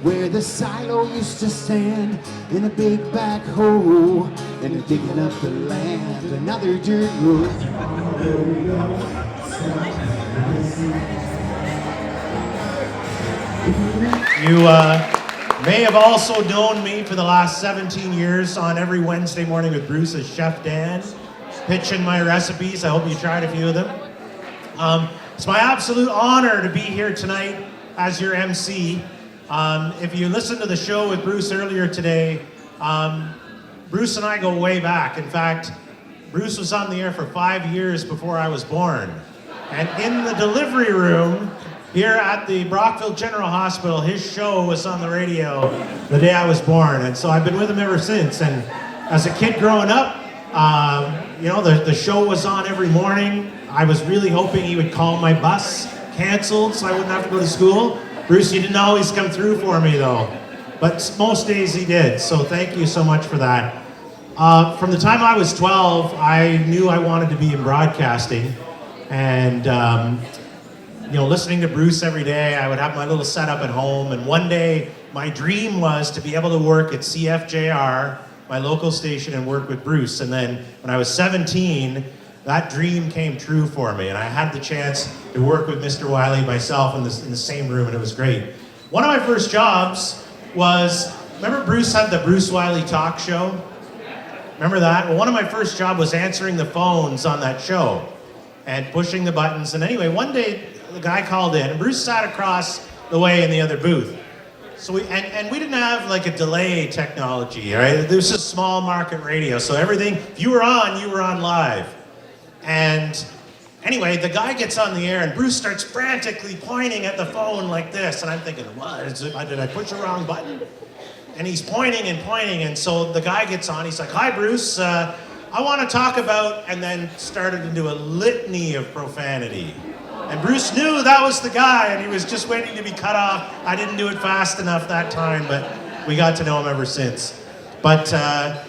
where the silo used to stand in a big backhoe, and they're digging up the land, another dirt road. You may have also known me for the last 17 years on Every Wednesday Morning with Bruce as Chef Dan, pitching my recipes. I hope you tried a few of them. It's my absolute honor to be here tonight as your MC. If you listened to the show with Bruce earlier today, Bruce and I go way back. In fact, Bruce was on the air for 5 years before I was born. And in the delivery room here at the Brockville General Hospital, his show was on the radio the day I was born. And so I've been with him ever since. And as a kid growing up, the show was on every morning. I was really hoping he would call my bus canceled so I wouldn't have to go to school. Bruce, you didn't always come through for me though, but most days he did, so thank you so much for that. From the time I was 12, I knew I wanted to be in broadcasting, and listening to Bruce every day, I would have my little setup at home, and one day my dream was to be able to work at CFJR, my local station, and work with Bruce. And then when I was 17, that dream came true for me, and I had the chance to work with Mr. Wylie myself in the same room, and it was great. One of my first jobs was, remember Bruce had the Bruce Wylie talk show? Remember that? Well, one of my first jobs was answering the phones on that show and pushing the buttons. And anyway, one day the guy called in, and Bruce sat across the way in the other booth. So we didn't have like a delay technology, right? There was just small market radio, so everything, if you were on live. And anyway, the guy gets on the air and Bruce starts frantically pointing at the phone like this. And I'm thinking, what? Did I push the wrong button? And he's pointing, and so the guy gets on, he's like, hi Bruce, I want to talk about, and then started into a litany of profanity. And Bruce knew that was the guy, and he was just waiting to be cut off. I didn't do it fast enough that time, but we got to know him ever since. But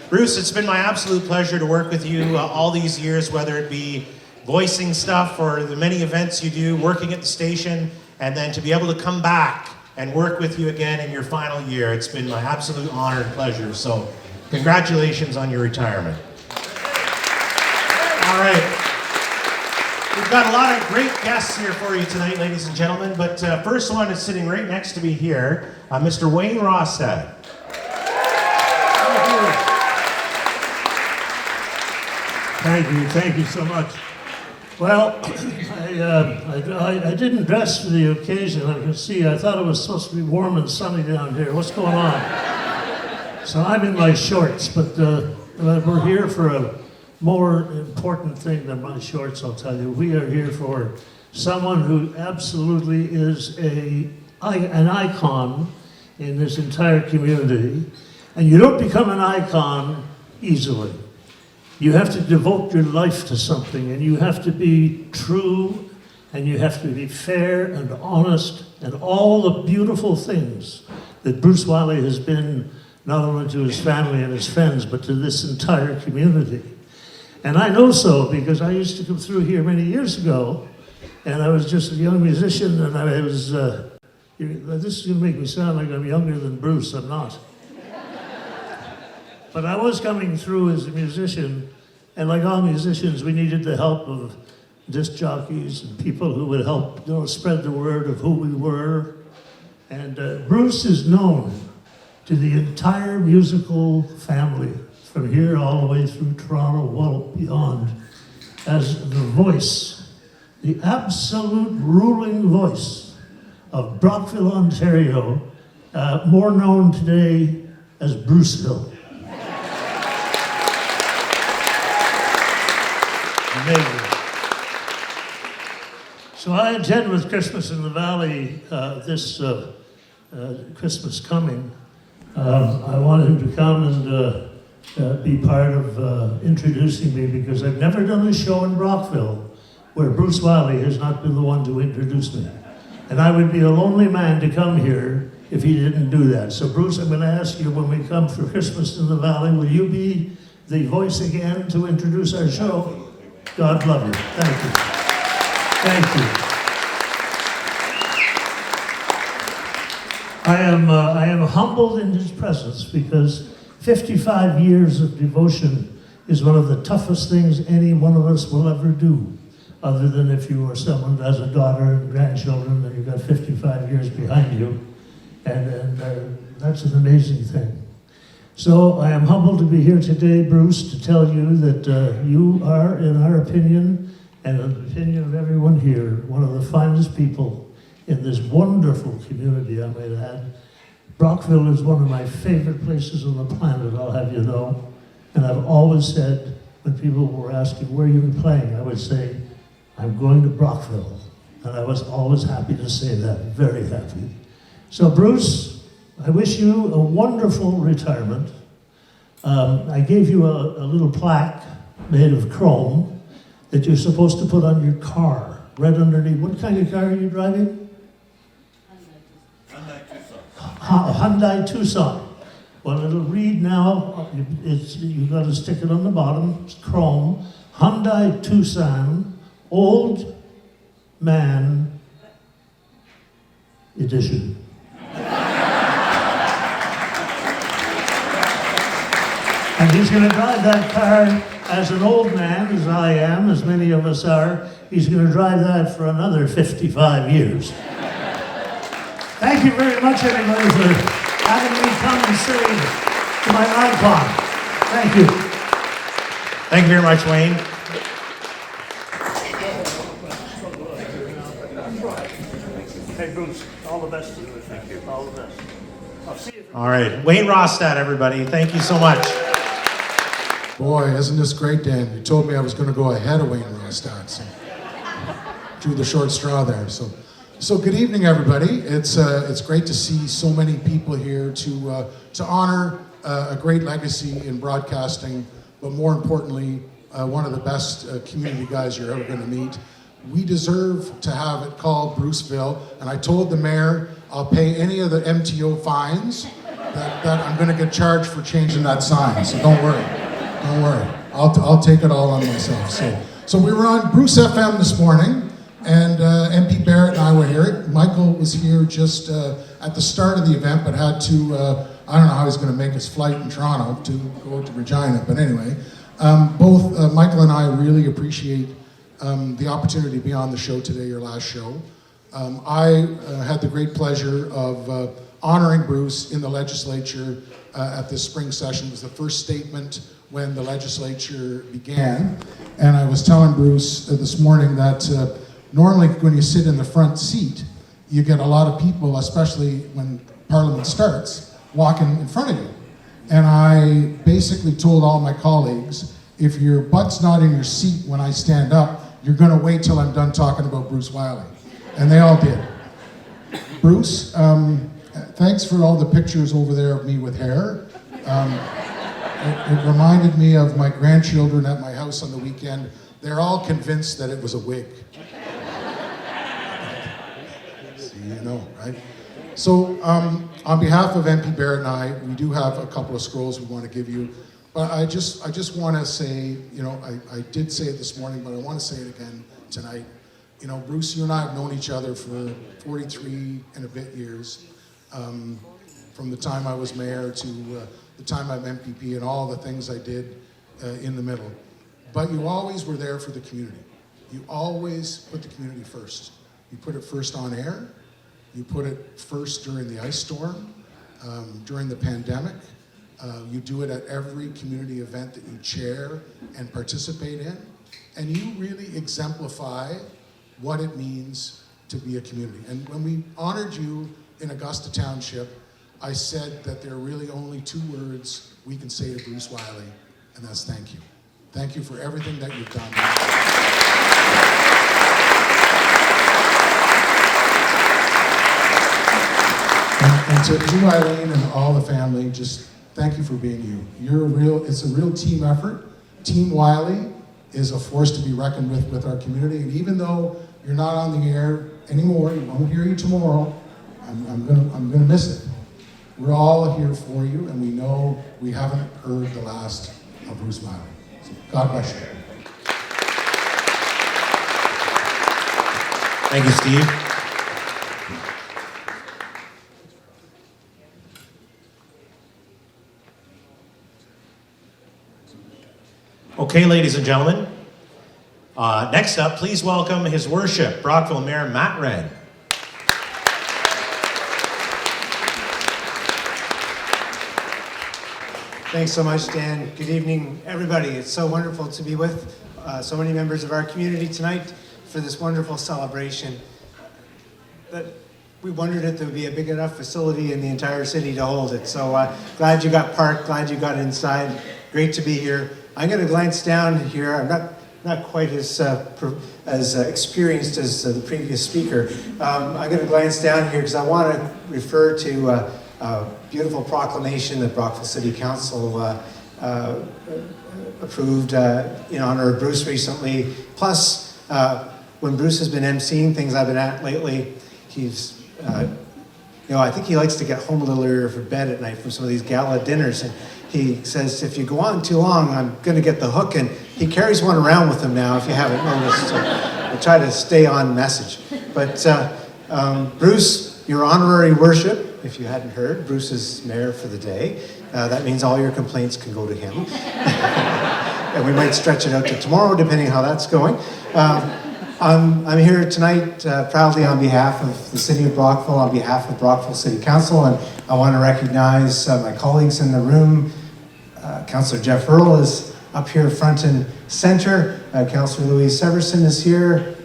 Bruce, it's been my absolute pleasure to work with you all these years, whether it be voicing stuff or the many events you do, working at the station, and then to be able to come back and work with you again in your final year. It's been my absolute honor and pleasure. So congratulations on your retirement. All right. We've got a lot of great guests here for you tonight, ladies and gentlemen, but first one is sitting right next to me here, Mr. Wayne Rostad. Thank you so much. Well, I didn't dress for the occasion. I can see, I thought it was supposed to be warm and sunny down here. What's going on? So I'm in my shorts, but we're here for a more important thing than my shorts, I'll tell you. We are here for someone who absolutely is an icon in this entire community. And you don't become an icon easily. You have to devote your life to something, and you have to be true, and you have to be fair and honest, and all the beautiful things that Bruce Wylie has been, not only to his family and his friends, but to this entire community. And I know so because I used to come through here many years ago, and I was just a young musician, and I was, this is gonna make me sound like I'm younger than Bruce, I'm not. But I was coming through as a musician, and like all musicians, we needed the help of disc jockeys and people who would help, spread the word of who we were. And Bruce is known to the entire musical family, from here all the way through Toronto, well beyond, as the voice, the absolute ruling voice of Brockville, Ontario, more known today as Bruceville. Amazing. So I intend with Christmas in the Valley, this Christmas coming, I want him to come and be part of introducing me, because I've never done a show in Brockville where Bruce Wylie has not been the one to introduce me. And I would be a lonely man to come here if he didn't do that. So Bruce, I'm going to ask you, when we come for Christmas in the Valley, will you be the voice again to introduce our show? God love you. Thank you. Thank you. I am humbled in his presence because 55 years of devotion is one of the toughest things any one of us will ever do, other than if you are someone who has a daughter and grandchildren and you've got 55 years behind you. And that's an amazing thing. So I am humbled to be here today, Bruce, to tell you that you are, in our opinion, and in the opinion of everyone here, one of the finest people in this wonderful community, I might add. Brockville is one of my favorite places on the planet, I'll have you know. And I've always said, when people were asking, where are you playing? I would say, I'm going to Brockville. And I was always happy to say that, very happy. So Bruce, I wish you a wonderful retirement. I gave you a little plaque made of chrome that you're supposed to put on your car, right underneath. What kind of car are you driving? Hyundai Tucson. Well, it'll read now, you've got to stick it on the bottom, it's chrome, Hyundai Tucson, Old Man Edition. And he's going to drive that car as an old man, as I am, as many of us are. He's going to drive that for another 55 years. Thank you very much, everybody, for having me come and sing to my icon. Thank you. Thank you very much, Wayne. Hey, Bruce, all the best to you. Thank you. All the best. I'll see you. All right, Wayne Rostad, everybody. Thank you so much. Boy, isn't this great, Dan? You told me I was going to go ahead of Wayne Rostad, so drew the short straw there. So good evening, everybody. It's great to see so many people here to honor a great legacy in broadcasting, but more importantly, one of the best community guys you're ever going to meet. We deserve to have it called Bruceville, and I told the mayor I'll pay any of the MTO fines that I'm going to get charged for changing that sign. So don't worry. Don't worry, I'll take it all on myself. So we were on Bruce FM this morning, and MP Barrett and I were here. Michael was here just at the start of the event, but had to, I don't know how he's going to make his flight in Toronto to go to Regina, but anyway. Both Michael and I really appreciate the opportunity to be on the show today, your last show. I had the great pleasure of honoring Bruce in the legislature at this spring session. It was the first statement when the legislature began. And I was telling Bruce this morning that normally when you sit in the front seat, you get a lot of people, especially when Parliament starts, walking in front of you. And I basically told all my colleagues, if your butt's not in your seat when I stand up, you're gonna wait till I'm done talking about Bruce Wylie. And they all did. Bruce, thanks for all the pictures over there of me with hair. It reminded me of my grandchildren at my house on the weekend. They're all convinced that it was a wig. See, you know, right? So, on behalf of MP Barrett and I, we do have a couple of scrolls we want to give you. But I just want to say, you know, I did say it this morning, but I want to say it again tonight. You know, Bruce, you and I have known each other for 43 and a bit years. From the time I was mayor to the time I'm MPP and all the things I did in the middle. But you always were there for the community. You always put the community first. You put it first on air. You put it first during the ice storm, during the pandemic. You do it at every community event that you chair and participate in. And you really exemplify what it means to be a community. And when we honored you in Augusta Township, I said that there are really only two words we can say to Bruce Wylie, and that's thank you. Thank you for everything that you've done. And to Eileen and all the family, just thank you for being you. It's a real team effort. Team Wylie is a force to be reckoned with our community. And even though you're not on the air anymore, I won't hear you tomorrow, I'm gonna miss it. We're all here for you, and we know we haven't heard the last of Bruce Wylie. So God bless you. Thank you, Steve. Okay, ladies and gentlemen. Next up, please welcome His Worship, Brockville Mayor Matt Wren. Thanks so much, Dan. Good evening, everybody. It's so wonderful to be with so many members of our community tonight for this wonderful celebration. But we wondered if there would be a big enough facility in the entire city to hold it. So glad you got parked, glad you got inside. Great to be here. I'm going to glance down here. I'm not quite as experienced as the previous speaker. I'm going to glance down here because I want to refer to a beautiful proclamation that Brockville City Council approved in honor of Bruce recently. Plus, when Bruce has been emceeing things I've been at lately, he's, I think he likes to get home a little earlier for bed at night from some of these gala dinners. And he says, if you go on too long, I'm going to get the hook. And he carries one around with him now, if you haven't noticed. So I try to stay on message. But Bruce, your honorary worship, if you hadn't heard, Bruce is mayor for the day. That means all your complaints can go to him. And we might stretch it out to tomorrow, depending how that's going. I'm here tonight proudly on behalf of the City of Brockville, on behalf of Brockville City Council, and I want to recognize my colleagues in the room. Councillor Jeff Earl is up here front and center. Councillor Louise Severson is here.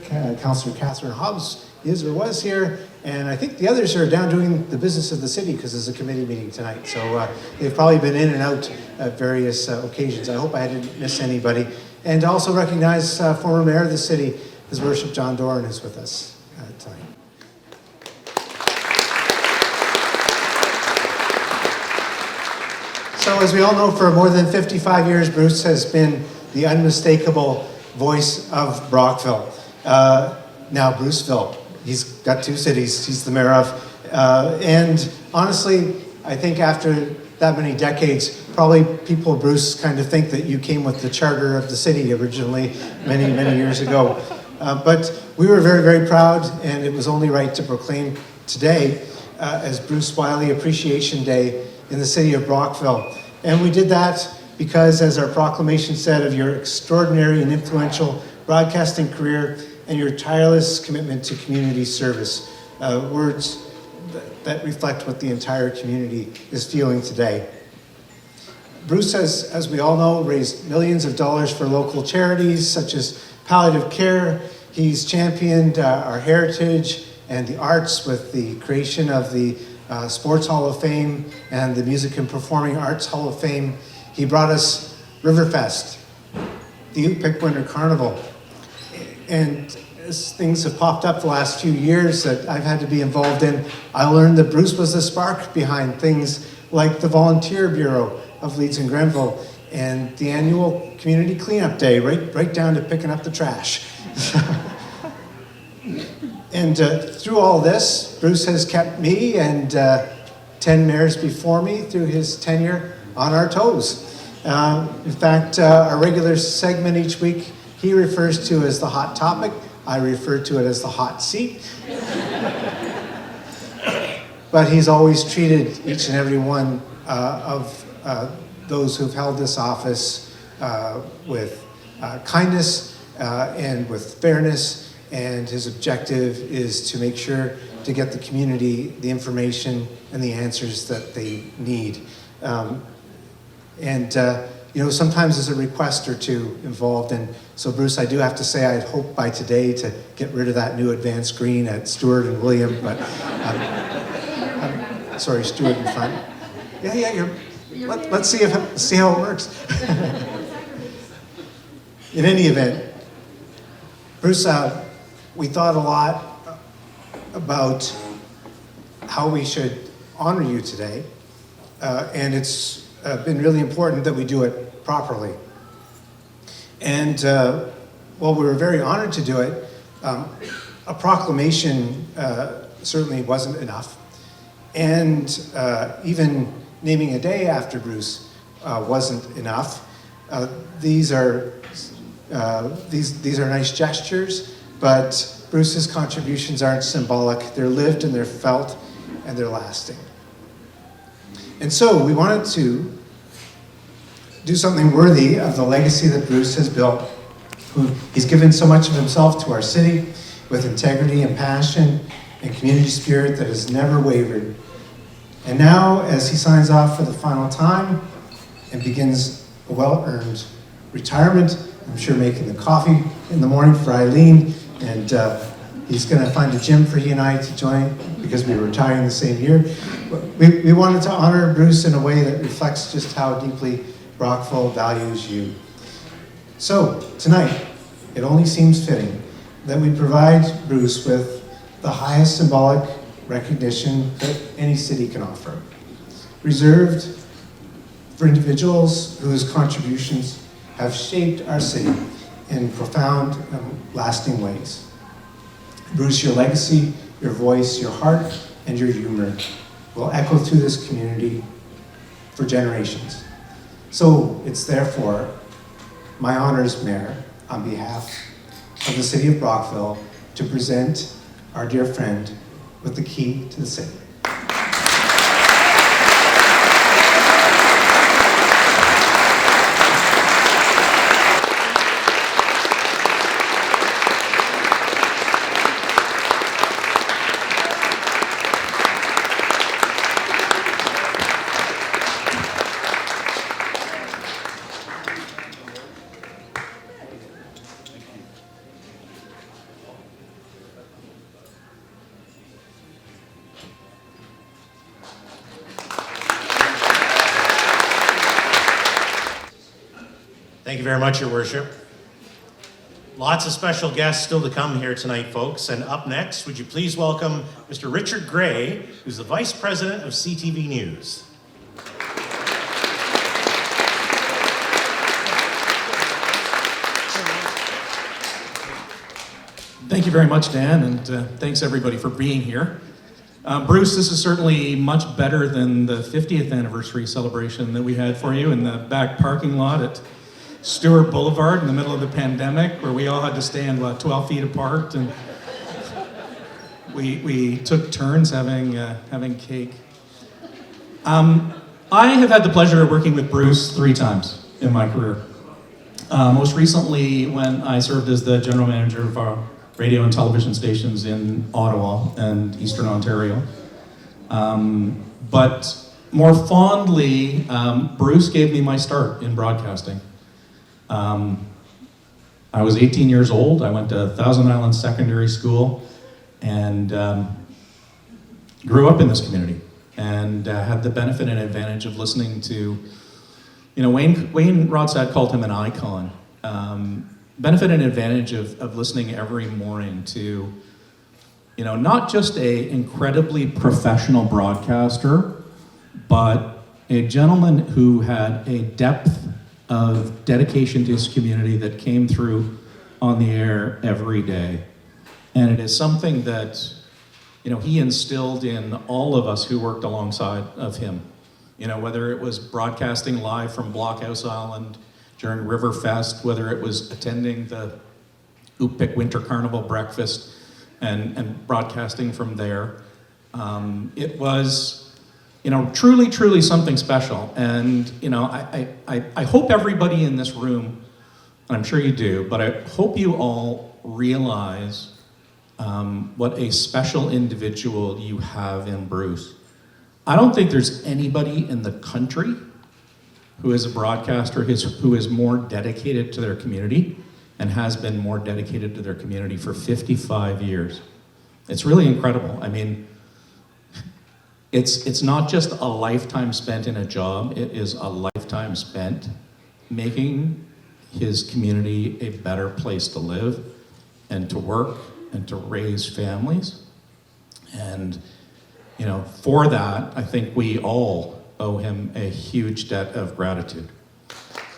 Councillor Catherine Hobbs is or was here. And I think the others are down doing the business of the city because there's a committee meeting tonight. So they've probably been in and out at various occasions. I hope I didn't miss anybody. And to also recognize former mayor of the city, His Worship John Doran, who's with us tonight. So as we all know, for more than 55 years, Bruce has been the unmistakable voice of Brockville. Now Bruceville. He's got two cities he's the mayor of. And honestly, I think after that many decades, probably people, Bruce, kind of think that you came with the charter of the city originally many, many years ago. But we were very, very proud, and it was only right to proclaim today as Bruce Wylie Appreciation Day in the city of Brockville. And we did that because, as our proclamation said, of your extraordinary and influential broadcasting career and your tireless commitment to community service. Words that reflect what the entire community is feeling today. Bruce has, as we all know, raised millions of dollars for local charities such as palliative care. He's championed our heritage and the arts with the creation of the Sports Hall of Fame and the Music and Performing Arts Hall of Fame. He brought us Riverfest, the Ute Pick Winter Carnival. And as things have popped up the last few years that I've had to be involved in, I learned that Bruce was the spark behind things like the Volunteer Bureau of Leeds and Grenville and the annual Community Cleanup Day, right down to picking up the trash. And through all this, Bruce has kept me and 10 mayors before me through his tenure on our toes. In fact, our regular segment each week, he refers to as the hot topic. I refer to it as the hot seat. But he's always treated each and every one of those who've held this office with kindness and with fairness. And his objective is to make sure to get the community the information and the answers that they need. Sometimes there's a request or two involved. And so, Bruce, I do have to say I'd hope by today to get rid of that new advanced screen at Stewart and William, but sorry, Stewart in front. Let's see how it works. In any event, Bruce, we thought a lot about how we should honor you today, and it's been really important that we do it properly. And while we were very honored to do it, a proclamation certainly wasn't enough. And even naming a day after Bruce wasn't enough. These are nice gestures, but Bruce's contributions aren't symbolic. They're lived and they're felt and they're lasting. And so we wanted to do something worthy of the legacy that Bruce has built. He's given so much of himself to our city with integrity and passion and community spirit that has never wavered. And now, as he signs off for the final time and begins a well-earned retirement, I'm sure making the coffee in the morning for Eileen, and he's going to find a gym for he and I to join because we were retiring the same year. We wanted to honor Bruce in a way that reflects just how deeply Brockville values you. So, tonight, it only seems fitting that we provide Bruce with the highest symbolic recognition that any city can offer, reserved for individuals whose contributions have shaped our city in profound and lasting ways. Bruce, your legacy, your voice, your heart, and your humor will echo through this community for generations. So it's therefore my honor as mayor, on behalf of the city of Brockville, to present our dear friend with the key to the city. Thank you very much, Your Worship. Lots of special guests still to come here tonight, folks. And up next, would you please welcome Mr. Richard Gray, who's the Vice President of CTV News. Thank you very much, Dan, and thanks everybody for being here. Bruce, this is certainly much better than the 50th anniversary celebration that we had for you in the back parking lot at Stewart Boulevard in the middle of the pandemic, where we all had to stand, 12 feet apart, and we took turns having cake. I have had the pleasure of working with Bruce 3 times in my career. Most recently when I served as the general manager of our radio and television stations in Ottawa and Eastern Ontario. But more fondly, Bruce gave me my start in broadcasting. I was 18 years old. I went to Thousand Island Secondary School and grew up in this community and had the benefit and advantage of listening to, Wayne Rodstad called him an icon. Benefit and advantage of listening every morning to, not just a incredibly professional broadcaster, but a gentleman who had a depth of dedication to his community that came through on the air every day. And it is something that, he instilled in all of us who worked alongside of him. Whether it was broadcasting live from Blockhouse Island during Riverfest, whether it was attending the Oopik Winter Carnival breakfast and broadcasting from there. It was, truly, truly something special. And, I hope everybody in this room, and I'm sure you do, but I hope you all realize what a special individual you have in Bruce. I don't think there's anybody in the country who is a broadcaster who is more dedicated to their community and has been more dedicated to their community for 55 years. It's really incredible. I mean, it's not just a lifetime spent in a job, it is a lifetime spent making his community a better place to live and to work and to raise families. And, for that, I think we all owe him a huge debt of gratitude.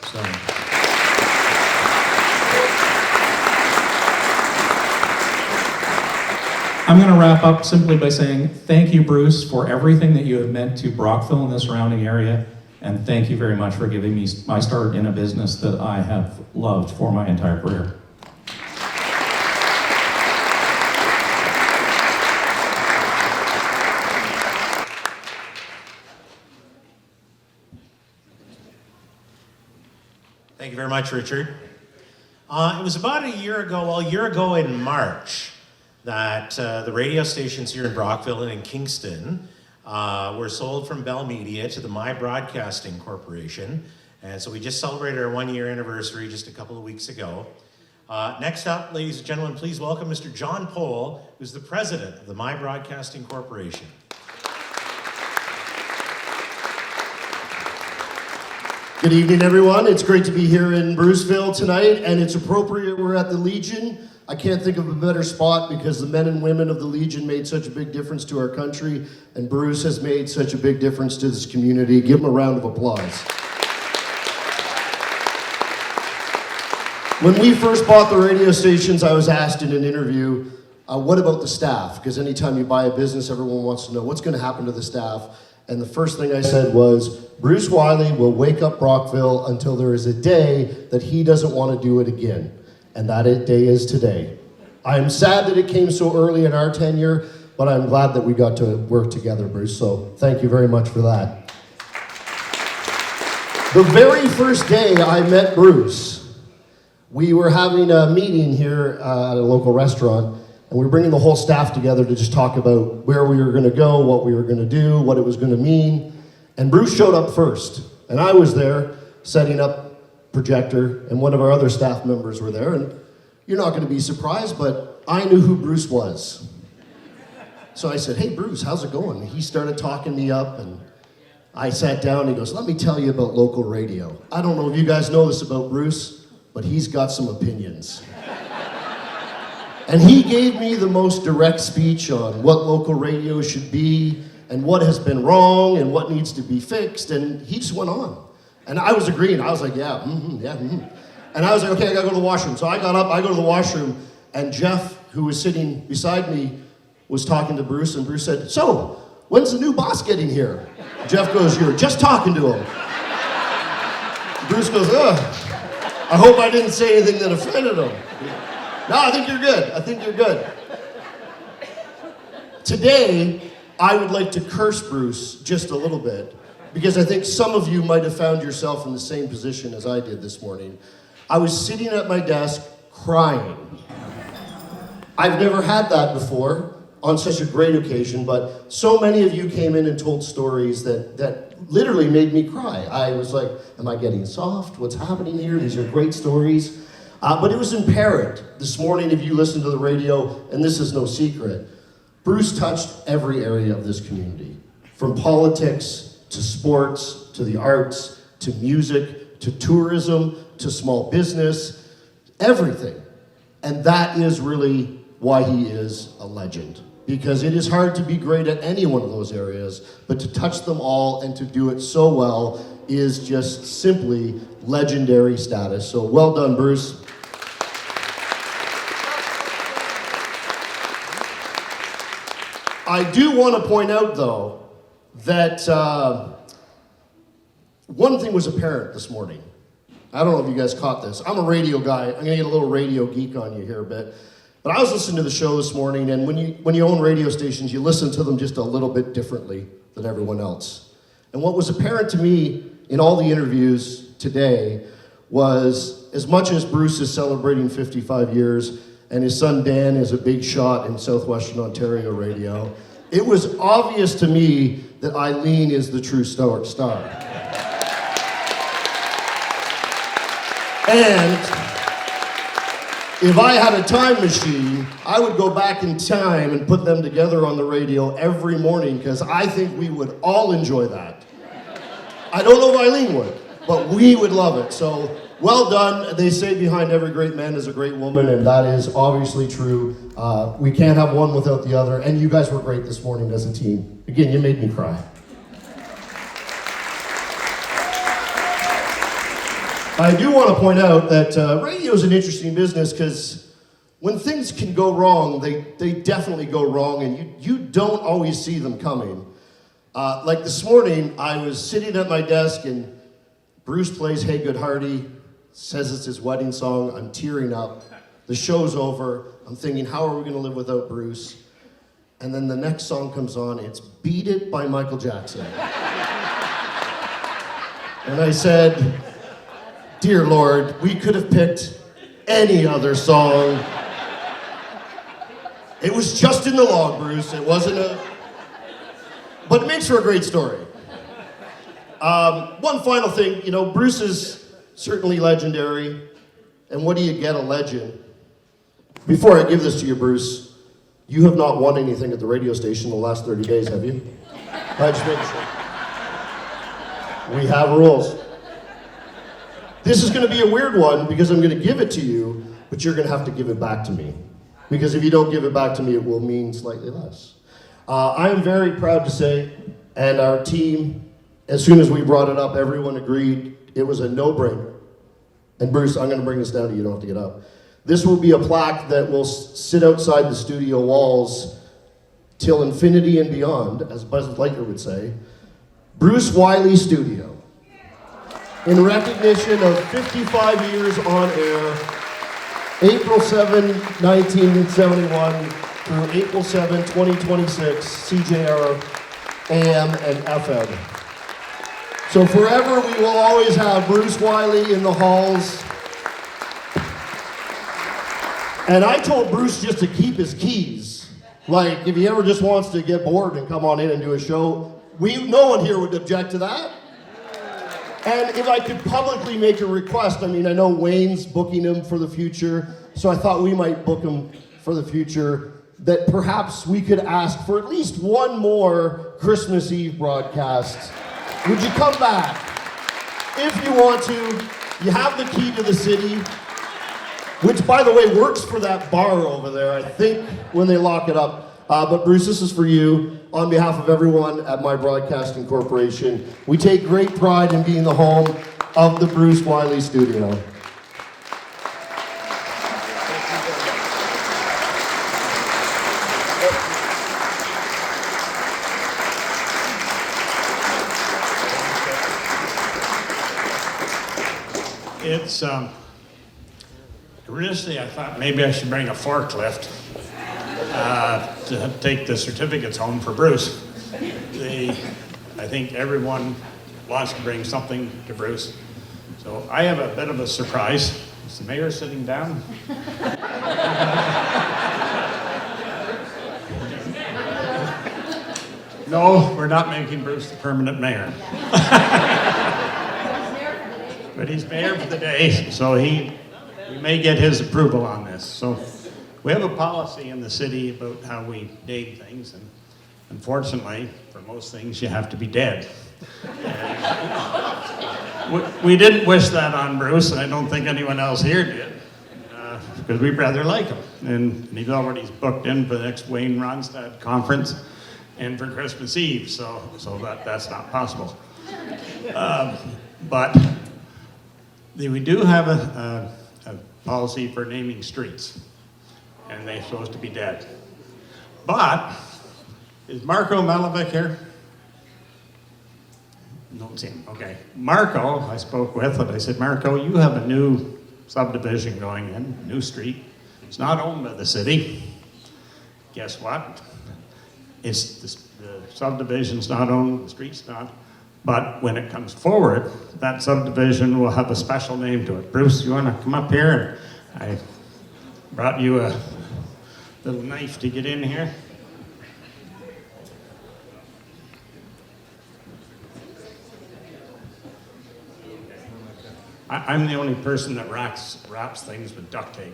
So. I'm going to wrap up simply by saying thank you, Bruce, for everything that you have meant to Brockville and the surrounding area, and thank you very much for giving me my start in a business that I have loved for my entire career. Thank you very much, Richard. It was about a year ago in March, that the radio stations here in Brockville and in Kingston were sold from Bell Media to the My Broadcasting Corporation. And so we just celebrated our 1-year anniversary just a couple of weeks ago. Next up, ladies and gentlemen, please welcome Mr. John Pohl, who's the president of the My Broadcasting Corporation. Good evening, everyone. It's great to be here in Bruceville tonight, and it's appropriate we're at the Legion. I can't think of a better spot because the men and women of the Legion made such a big difference to our country, and Bruce has made such a big difference to this community. Give him a round of applause. When we first bought the radio stations, I was asked in an interview, what about the staff? Because anytime you buy a business, everyone wants to know what's going to happen to the staff. And the first thing I said was, Bruce Wylie will wake up Brockville until there is a day that he doesn't want to do it again. And that day is today. I am sad that it came so early in our tenure, but I'm glad that we got to work together, Bruce. So thank you very much for that. The very first day I met Bruce, we were having a meeting here at a local restaurant. And we were bringing the whole staff together to just talk about where we were going to go, what we were going to do, what it was going to mean. And Bruce showed up first. And I was there setting up projector, and one of our other staff members were there. And you're not going to be surprised, but I knew who Bruce was. So I said, hey, Bruce, how's it going? And he started talking me up, and I sat down, and he goes, let me tell you about local radio. I don't know if you guys know this about Bruce, but he's got some opinions. And he gave me the most direct speech on what local radio should be and what has been wrong and what needs to be fixed. And he just went on. And I was agreeing. I was like, yeah. And I was like, okay, I gotta go to the washroom. So I got up, I go to the washroom, and Jeff, who was sitting beside me, was talking to Bruce, and Bruce said, so, when's the new boss getting here? Jeff goes, you're just talking to him. Bruce goes, ugh, I hope I didn't say anything that offended him. No, I think you're good. I think you're good. Today, I would like to curse Bruce just a little bit, because I think some of you might have found yourself in the same position as I did this morning. I was sitting at my desk crying. I've never had that before on such a great occasion, but so many of you came in and told stories that literally made me cry. I was like, am I getting soft? What's happening here? These are great stories. But it was apparent this morning, if you listen to the radio, and this is no secret, Bruce touched every area of this community. From politics, to sports, to the arts, to music, to tourism, to small business, everything. And that is really why he is a legend. Because it is hard to be great at any one of those areas, but to touch them all and to do it so well is just simply legendary status. So well done, Bruce. I do want to point out, though, that one thing was apparent this morning. I don't know if you guys caught this. I'm a radio guy. I'm going to get a little radio geek on you here a bit. But I was listening to the show this morning, and when you own radio stations, you listen to them just a little bit differently than everyone else. And what was apparent to me in all the interviews today was, as much as Bruce is celebrating 55 years, and his son Dan is a big shot in Southwestern Ontario radio, it was obvious to me that Eileen is the true star. And if I had a time machine, I would go back in time and put them together on the radio every morning, because I think we would all enjoy that. I don't know if Eileen would, but we would love it. So well done. They say behind every great man is a great woman, and that is obviously true. We can't have one without the other, and you guys were great this morning as a team. Again, you made me cry. I do want to point out that radio is an interesting business, because when things can go wrong, they definitely go wrong, and you don't always see them coming. Like this morning, I was sitting at my desk, and Bruce plays Hey Good Hardy, says it's his wedding song. I'm tearing up. The show's over. I'm thinking, how are we going to live without Bruce? And then the next song comes on. It's Beat It by Michael Jackson. And I said, Dear Lord, we could have picked any other song. It was just in the log, Bruce. It wasn't a... But it makes for a great story. One final thing, you know, Bruce is certainly legendary. And what do you get a legend? Before I give this to you, Bruce, you have not won anything at the radio station in the last 30 days, have you? I just make sure. We have rules. This is going to be a weird one because I'm going to give it to you, but you're going to have to give it back to me. Because if you don't give it back to me, it will mean slightly less. I am very proud to say, and our team, as soon as we brought it up, everyone agreed it was a no-brainer. And Bruce, I'm going to bring this down to you, you don't have to get up. This will be a plaque that will sit outside the studio walls till infinity and beyond, as Buzz Lightyear would say. Bruce Wylie Studio. In recognition of 55 years on air, April 7, 1971 through April 7, 2026, CJR AM and FM. So forever we will always have Bruce Wylie in the halls. And I told Bruce just to keep his keys. Like, if he ever just wants to get bored and come on in and do a show, no one here would object to that. And if I could publicly make a request, I mean, I know Wayne's booking him for the future, so I thought we might book him for the future, that perhaps we could ask for at least one more Christmas Eve broadcast. Would you come back? If you want to, you have the key to the city, which, by the way, works for that bar over there, I think, when they lock it up. But Bruce, this is for you. On behalf of everyone at My Broadcasting Corporation, we take great pride in being the home of the Bruce Wylie Studio. It's, originally I thought maybe I should bring a forklift to take the certificates home for Bruce. I think everyone wants to bring something to Bruce. So I have a bit of a surprise. Is the mayor sitting down? No, we're not making Bruce the permanent mayor. But he's mayor for the day, so we may get his approval on this. So we have a policy in the city about how we name things, and unfortunately, for most things, you have to be dead. We didn't wish that on Bruce, and I don't think anyone else here did, because we'd rather like him. And he's already booked in for the next Wayne Ronstadt conference and for Christmas Eve, so that's not possible. But we do have a policy for naming streets, and they're supposed to be dead. But, is Marco Malovic here? Don't see him, okay. Marco, I spoke with, and I said, Marco, you have a new subdivision going in, new street. It's not owned by the city. Guess what? The subdivision's not owned, the street's not. But when it comes forward, that subdivision will have a special name to it. Bruce, you want to come up here? I brought you a little knife to get in here. I'm the only person that wraps things with duct tape.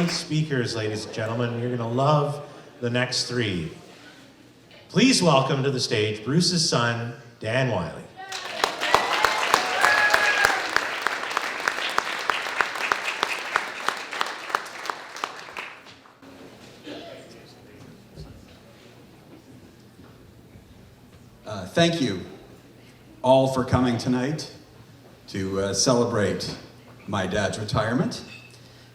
Speakers, ladies and gentlemen. You're going to love the next three. Please welcome to the stage Bruce's son, Dan Wylie. Thank you all for coming tonight to celebrate my dad's retirement.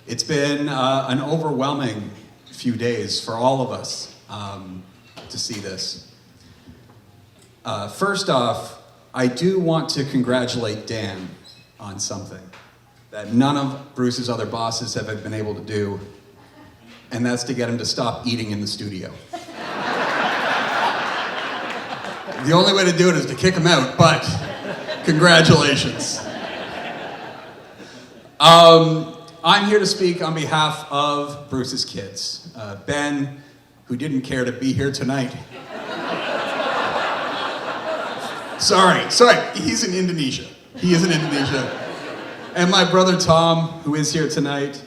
It's been an overwhelming few days for all of us to see this. First off, I do want to congratulate Dan on something that none of Bruce's other bosses have been able to do, and that's to get him to stop eating in the studio. The only way to do it is to kick him out, but congratulations. I'm here to speak on behalf of Bruce's kids. Ben, who didn't care to be here tonight. Sorry, he's in Indonesia. He is in Indonesia. And my brother Tom, who is here tonight.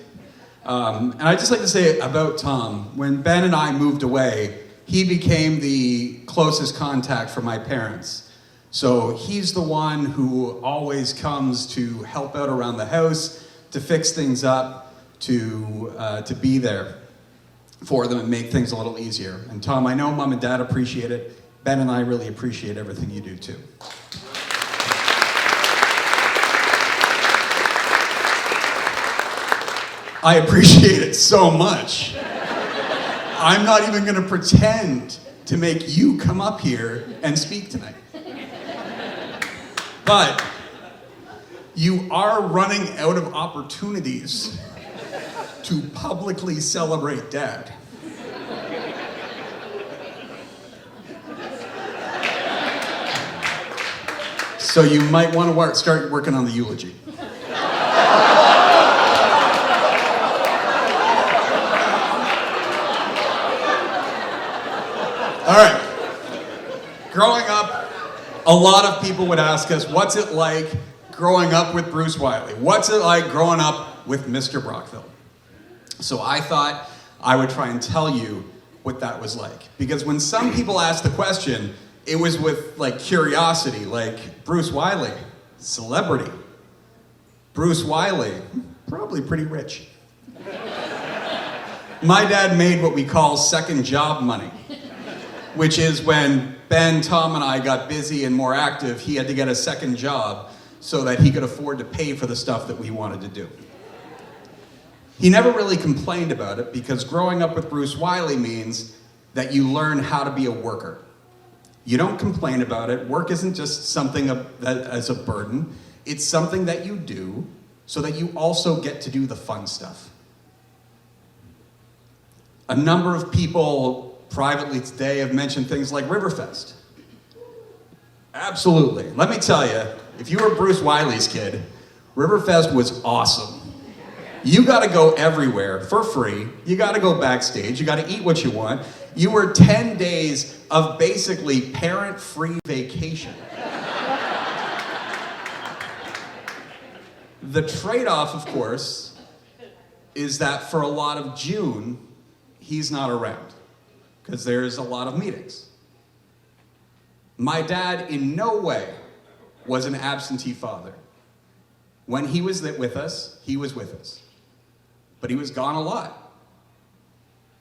And I'd just like to say about Tom, when Ben and I moved away, he became the closest contact for my parents. So he's the one who always comes to help out around the house, to fix things up, to be there for them and make things a little easier. And Tom, I know Mom and Dad appreciate it. Ben and I really appreciate everything you do too. I appreciate it so much. I'm not even gonna pretend to make you come up here and speak tonight. But you are running out of opportunities to publicly celebrate Dad. So you might want to start working on the eulogy. All right. Growing up, a lot of people would ask us, what's it like growing up with Bruce Wylie? What's it like growing up with Mr. Brockville? So I thought I would try and tell you what that was like. Because when some people ask the question, it was with like curiosity, like Bruce Wylie, celebrity. Bruce Wylie, probably pretty rich. My dad made what we call second job money, which is when Ben, Tom, and I got busy and more active, he had to get a second job so that he could afford to pay for the stuff that we wanted to do. He never really complained about it because growing up with Bruce Wylie means that you learn how to be a worker. You don't complain about it. Work isn't just something as a burden. It's something that you do so that you also get to do the fun stuff. A number of people privately today have mentioned things like Riverfest. Absolutely. Let me tell you, if you were Bruce Wylie's kid, Riverfest was awesome. You got to go everywhere for free. You got to go backstage. You got to eat what you want. You were 10 days of basically parent-free vacation. The trade-off, of course, is that for a lot of June, he's not around because there's a lot of meetings. My dad in no way was an absentee father. When he was with us, he was with us. But he was gone a lot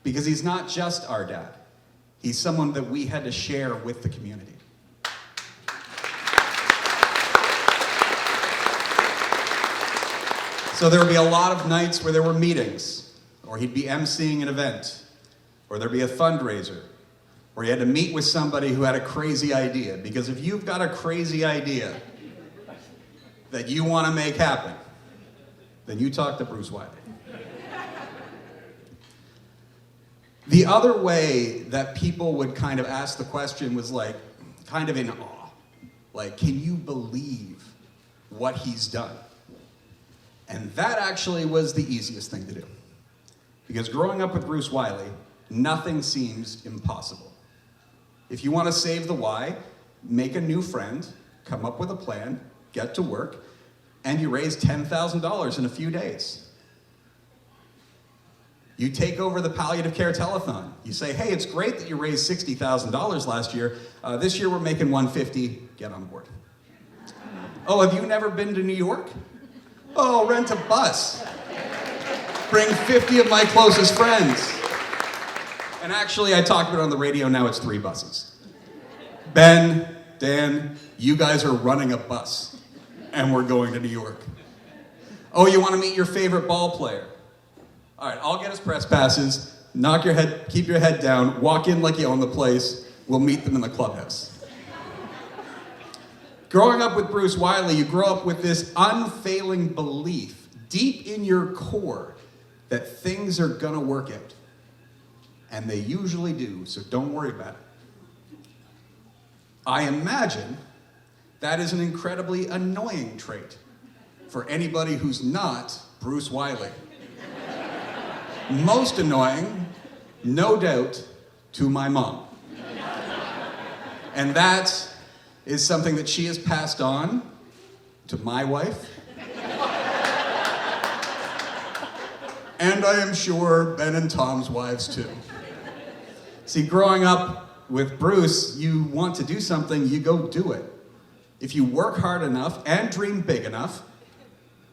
because he's not just our dad. He's someone that we had to share with the community. So there would be a lot of nights where there were meetings, or he'd be emceeing an event, or there'd be a fundraiser, or he had to meet with somebody who had a crazy idea. Because if you've got a crazy idea that you want to make happen, then you talk to Bruce Wylie. The other way that people would kind of ask the question was like, kind of in awe. Like, can you believe what he's done? And that actually was the easiest thing to do. Because growing up with Bruce Wylie, nothing seems impossible. If you want to save the why, make a new friend, come up with a plan, get to work, and you raise $10,000 in a few days. You take over the palliative care telethon. You say, hey, it's great that you raised $60,000 last year. This year we're making $150. Get on board. Oh, have you never been to New York? Oh, rent a bus. Bring 50 of my closest friends. And actually, I talked about it on the radio, now it's 3 buses. Ben, Dan, you guys are running a bus and we're going to New York. Oh, you want to meet your favorite ball player? All right, I'll get us press passes. Keep your head down, walk in like you own the place. We'll meet them in the clubhouse. Growing up with Bruce Wylie, you grow up with this unfailing belief deep in your core that things are gonna work out. And they usually do, so don't worry about it. I imagine that is an incredibly annoying trait for anybody who's not Bruce Wylie. Most annoying, no doubt, to my mom. And that is something that she has passed on to my wife. And I am sure Ben and Tom's wives too. See, growing up with Bruce, you want to do something, you go do it. If you work hard enough and dream big enough,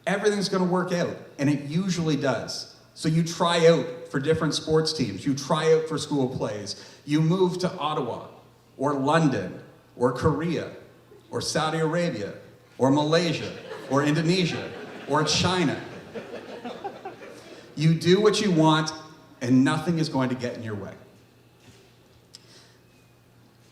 everything's gonna work out, and it usually does. So you try out for different sports teams, you try out for school plays, you move to Ottawa, or London, or Korea, or Saudi Arabia, or Malaysia, or Indonesia, or China. You do what you want, and nothing is going to get in your way.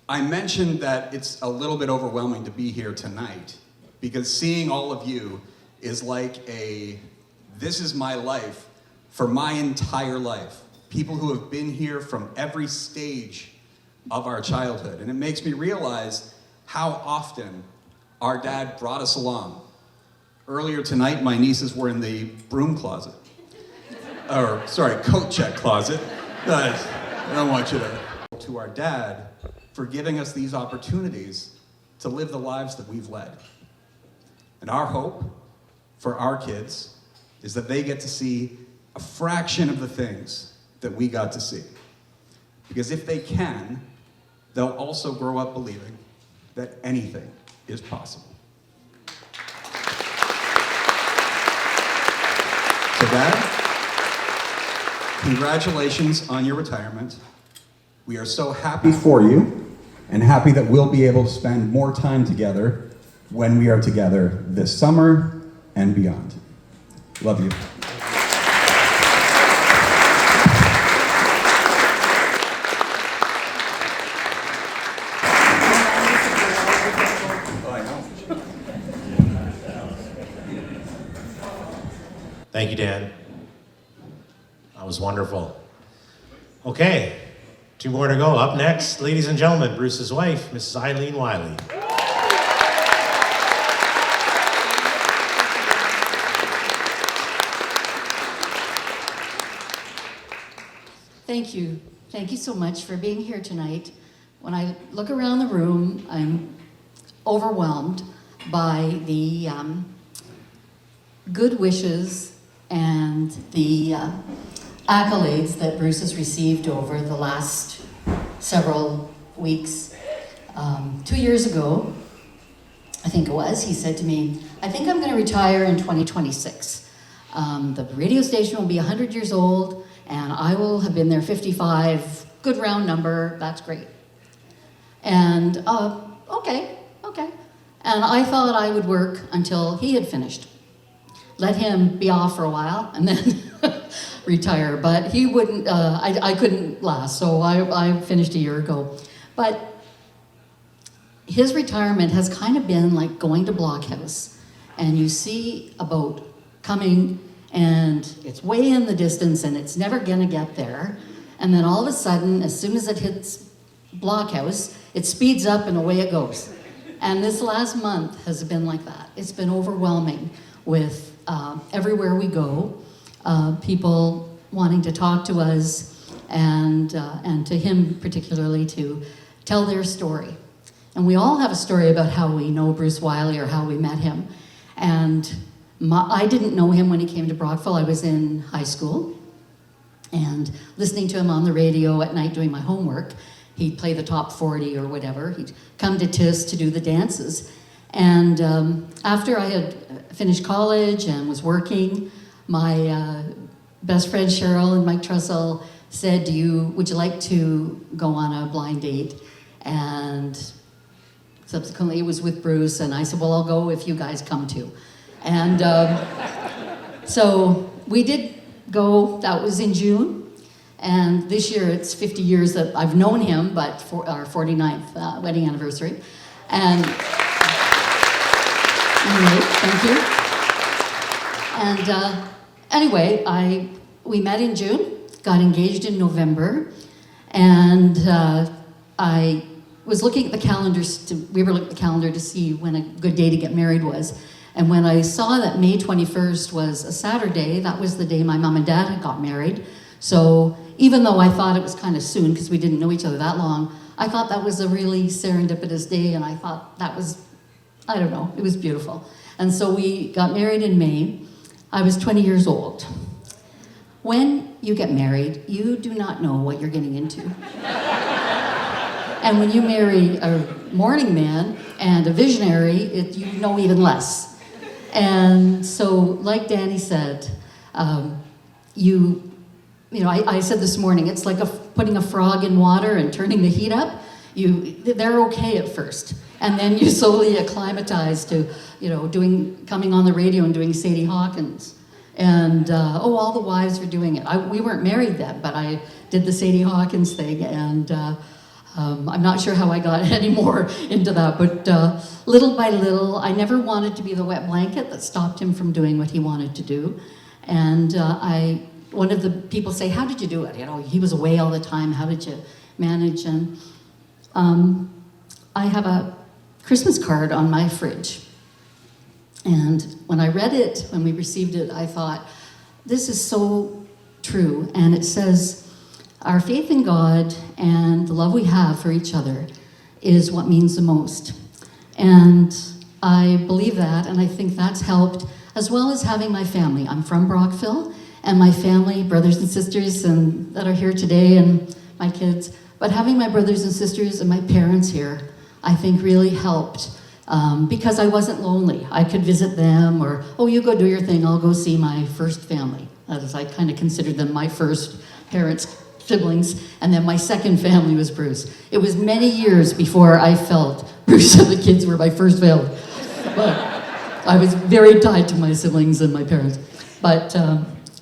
I mentioned that it's a little bit overwhelming to be here tonight, because seeing all of you is like this is my life for my entire life. People who have been here from every stage of our childhood. And it makes me realize how often our dad brought us along. Earlier tonight, my nieces were in the broom closet. Coat check closet. I don't want you to our dad for giving us these opportunities to live the lives that we've led. And our hope for our kids is that they get to see a fraction of the things that we got to see. Because if they can, they'll also grow up believing that anything is possible. So Dad, congratulations on your retirement. We are so happy for you and happy that we'll be able to spend more time together when we are together this summer and beyond. Love you. Thank you, Dan. That was wonderful. Okay, 2 more to go. Up next, ladies and gentlemen, Bruce's wife, Mrs. Eileen Wylie. Thank you. Thank you so much for being here tonight. When I look around the room, I'm overwhelmed by the good wishes and the accolades that Bruce has received over the last several weeks. 2 years ago, I think it was, he said to me, I think I'm going to retire in 2026. The radio station will be 100 years old, and I will have been there 55. Good round number, that's great. And okay. And I thought I would work until he had finished. Let him be off for a while and then retire. But he wouldn't, I couldn't last, so I finished a year ago. But his retirement has kind of been like going to Blockhouse, and you see a boat coming, and it's way in the distance, and it's never gonna get there. And then all of a sudden, as soon as it hits Blockhouse, it speeds up and away it goes. And this last month has been like that. It's been overwhelming with everywhere we go, people wanting to talk to us, and to him particularly to tell their story. And we all have a story about how we know Bruce Wylie or how we met him. And I didn't know him when he came to Brockville. I was in high school, and listening to him on the radio at night doing my homework. He'd play the top 40 or whatever. He'd come to TIS to do the dances. And after I had finished college and was working, my best friend Cheryl and Mike Trussell said, would you like to go on a blind date? And subsequently it was with Bruce, and I said, well, I'll go if you guys come too. And so we did go, that was in June, and this year it's 50 years that I've known him, but for our 49th wedding anniversary. And anyway, thank you. And anyway, we met in June, got engaged in November, and I was looking at the calendars, we were looking at the calendar to see when a good day to get married was. And when I saw that May 21st was a Saturday, that was the day my mom and dad had got married. So even though I thought it was kind of soon, because we didn't know each other that long, I thought that was a really serendipitous day, and I thought that was, I don't know, it was beautiful. And so we got married in May. I was 20 years old. When you get married, you do not know what you're getting into. And when you marry a morning man and a visionary, you know even less. And so, like Danny said, I said this morning, it's like putting a frog in water and turning the heat up. They're okay at first. And then you slowly acclimatize to, coming on the radio and doing Sadie Hawkins. And, all the wives were doing it. We weren't married then, but I did the Sadie Hawkins thing, and I'm not sure how I got any more into that, but little by little, I never wanted to be the wet blanket that stopped him from doing what he wanted to do. And one of the people say, how did you do it? He was away all the time, how did you manage? And I have a Christmas card on my fridge. And when I read it, when we received it, I thought, this is so true. And it says, our faith in God and the love we have for each other is what means the most. And I believe that, and I think that's helped, as well as having my family. I'm from Brockville, and my family, brothers and sisters that are here today, and my kids, but having my brothers and sisters and my parents here, I think really helped. Because I wasn't lonely. I could visit them, or, you go do your thing, I'll go see my first family. That is, I kind of considered them my first parents, siblings, and then my second family was Bruce. It was many years before I felt Bruce and the kids were my first family. But I was very tied to my siblings and my parents. But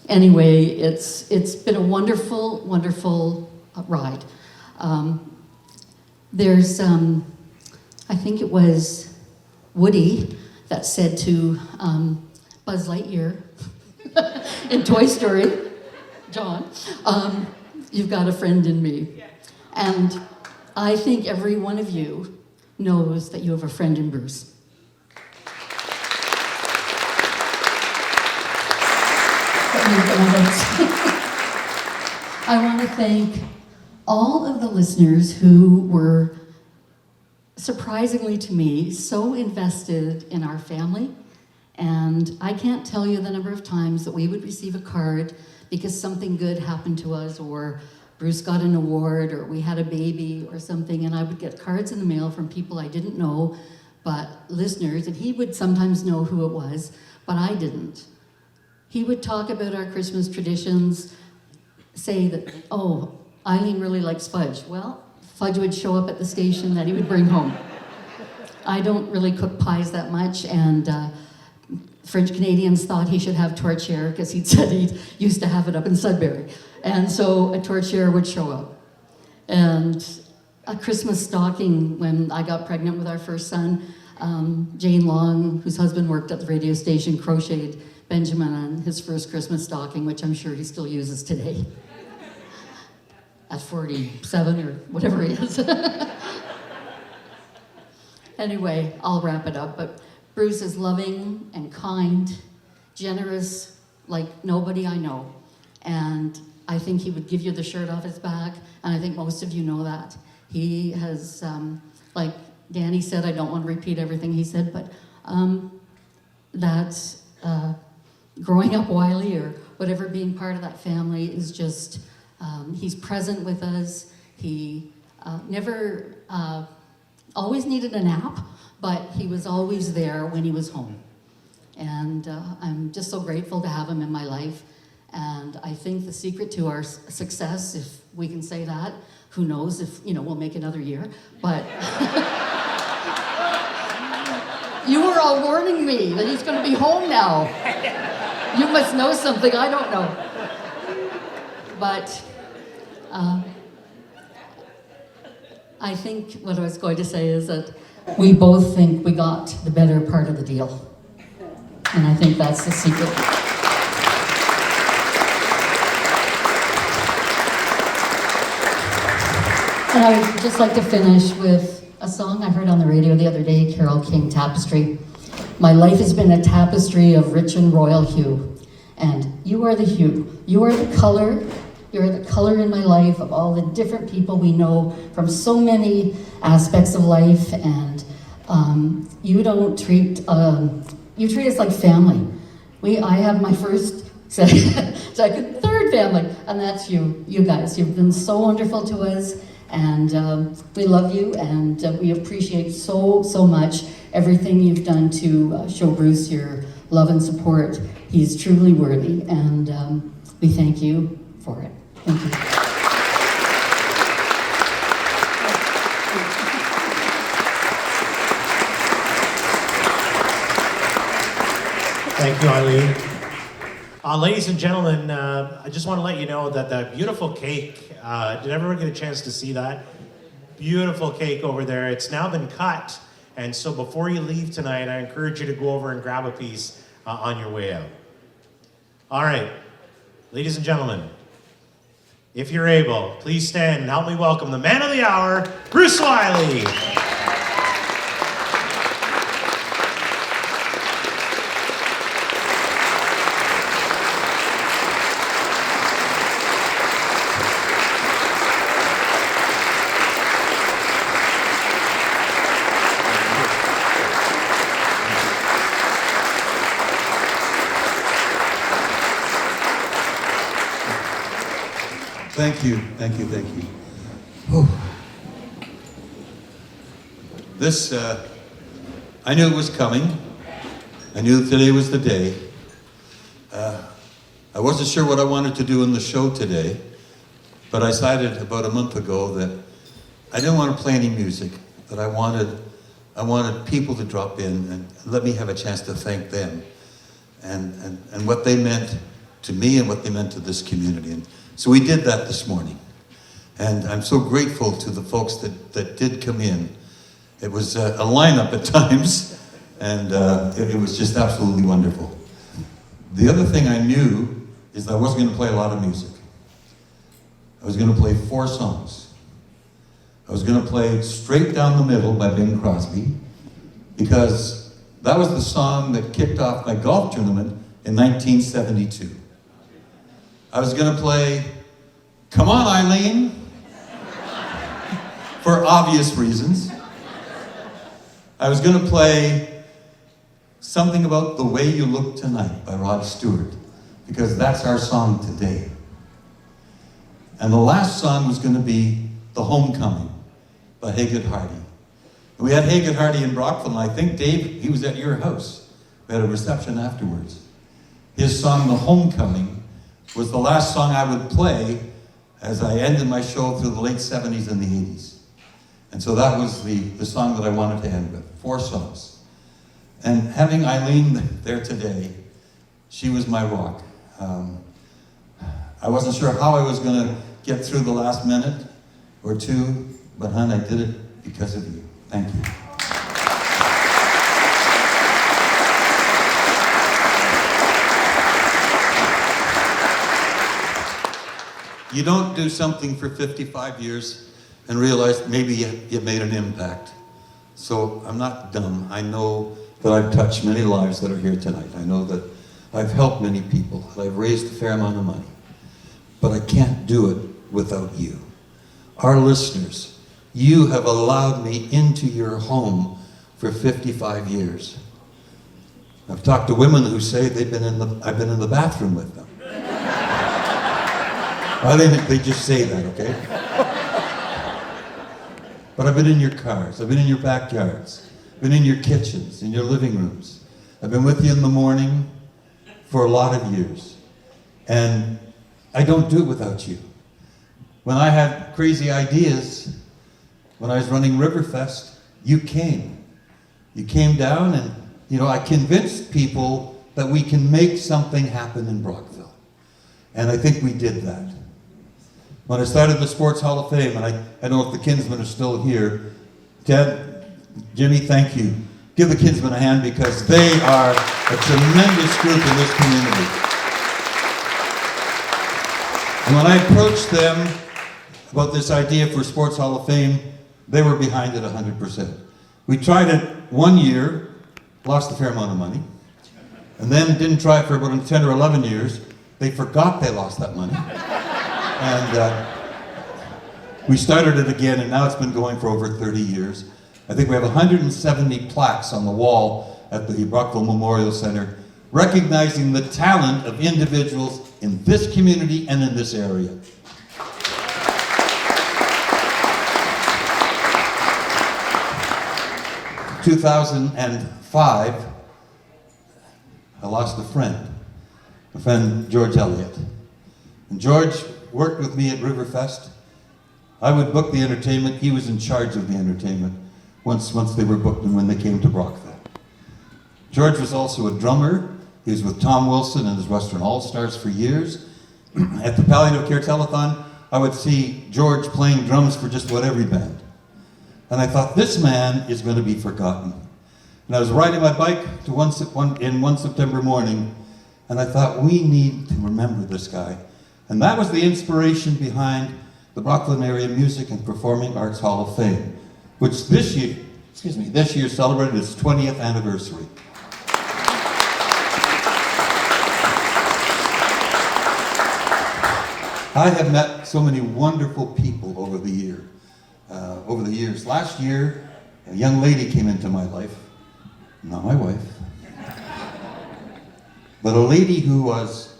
anyway, it's been a wonderful, wonderful ride. There's, I think it was Woody that said to Buzz Lightyear in Toy Story, John, you've got a friend in me. And I think every one of you knows that you have a friend in Bruce. I want to thank all of the listeners who were, surprisingly to me, so invested in our family. And I can't tell you the number of times that we would receive a card because something good happened to us, or Bruce got an award, or we had a baby or something, and I would get cards in the mail from people I didn't know, but listeners, and he would sometimes know who it was, but I didn't. He would talk about our Christmas traditions, say that, Eileen really likes fudge. Well, fudge would show up at the station that he would bring home. I don't really cook pies that much, and French Canadians thought he should have tortillere because he said he used to have it up in Sudbury. And so a tortillere would show up. And a Christmas stocking, when I got pregnant with our first son, Jane Long, whose husband worked at the radio station, crocheted Benjamin on his first Christmas stocking, which I'm sure he still uses today. At 47 or whatever he is. Anyway, I'll wrap it up, but Bruce is loving and kind, generous like nobody I know. And I think he would give you the shirt off his back, and I think most of you know that. He has, like Danny said, I don't want to repeat everything he said, but that growing up Wylie or whatever, being part of that family is just, he's present with us. He never always needed a nap, but he was always there when he was home. And I'm just so grateful to have him in my life. And I think the secret to our success, if we can say that, who knows if, we'll make another year, but You were all warning me that he's going to be home now. You must know something I don't know. But I think what I was going to say is that we both think we got the better part of the deal. And I think that's the secret. And I would just like to finish with a song I heard on the radio the other day, Carole King, Tapestry. My life has been a tapestry of rich and royal hue. And you are the hue. You are the color. You're the color in my life of all the different people we know from so many aspects of life. And you don't treat, you treat us like family. I have my first, second, third family, and that's you guys. You've been so wonderful to us. And we love you, and we appreciate so much everything you've done to show Bruce your love and support. He's truly worthy, and we thank you for it. Thank you. Thank you, Eileen. Ladies and gentlemen, I just want to let you know that the beautiful cake, did everyone get a chance to see that? Beautiful cake over there. It's now been cut. And so before you leave tonight, I encourage you to go over and grab a piece on your way out. All right, ladies and gentlemen, if you're able, please stand and help me welcome the man of the hour, Bruce Wylie. Thank you, thank you, thank you. Whew. This, I knew it was coming. I knew that today was the day. I wasn't sure what I wanted to do in the show today, but I decided about a month ago that I didn't want to play any music, that I wanted people to drop in and let me have a chance to thank them and what they meant to me and what they meant to this community. And so we did that this morning. And I'm so grateful to the folks that did come in. It was a lineup at times, and it was just absolutely wonderful. The other thing I knew is that I wasn't going to play a lot of music. I was going to play 4 songs. I was going to play Straight Down the Middle by Bing Crosby, because that was the song that kicked off my golf tournament in 1972. I was going to play Come On, Eileen, for obvious reasons. I was going to play Something About the Way You Look Tonight by Rod Stewart, because that's our song today. And the last song was going to be The Homecoming by Haggard Hardy. We had Haggard Hardy in Brockville, and I think Dave, he was at your house. We had a reception afterwards. His song, The Homecoming, was the last song I would play as I ended my show through the late 70s and the 80s. And so that was the song that I wanted to end with, 4 songs. And having Eileen there today, she was my rock. I wasn't sure how I was going to get through the last minute or 2, but hon, I did it because of you. Thank you. You don't do something for 55 years and realize maybe you made an impact. So I'm not dumb. I know that I've touched many lives that are here tonight. I know that I've helped many people, that I've raised a fair amount of money. But I can't do it without you. Our listeners, you have allowed me into your home for 55 years. I've talked to women who say I've been in the bathroom with them. I think they just say that, okay? But I've been in your cars, I've been in your backyards, I've been in your kitchens, in your living rooms. I've been with you in the morning for a lot of years. And I don't do it without you. When I had crazy ideas, when I was running Riverfest, you came. You came down and, I convinced people that we can make something happen in Brockville. And I think we did that. When I started the Sports Hall of Fame, and I don't know if the Kinsmen are still here, Ted, Jimmy, thank you. Give the Kinsmen a hand because they are a tremendous group in this community. And when I approached them about this idea for Sports Hall of Fame, they were behind it 100%. We tried it 1 year, lost a fair amount of money, and then didn't try it for about 10 or 11 years. They forgot they lost that money. And we started it again, and now it's been going for over 30 years. I think we have 170 plaques on the wall at the Brockville Memorial Center, recognizing the talent of individuals in this community and in this area. In 2005, I lost a friend, my friend George Elliott. And George worked with me at Riverfest. I would book the entertainment. He was in charge of the entertainment once they were booked and when they came to Brockville. George was also a drummer. He was with Tom Wilson and his Western All-Stars for years. At the Palliative Care Telethon, I would see George playing drums for just about every band. And I thought, this man is going to be forgotten. And I was riding my bike to one September morning, and I thought, we need to remember this guy. And that was the inspiration behind the Brockville Area Music and Performing Arts Hall of Fame, which this year celebrated its 20th anniversary. I have met so many wonderful people over the years. Last year, a young lady came into my life, not my wife, but a lady who was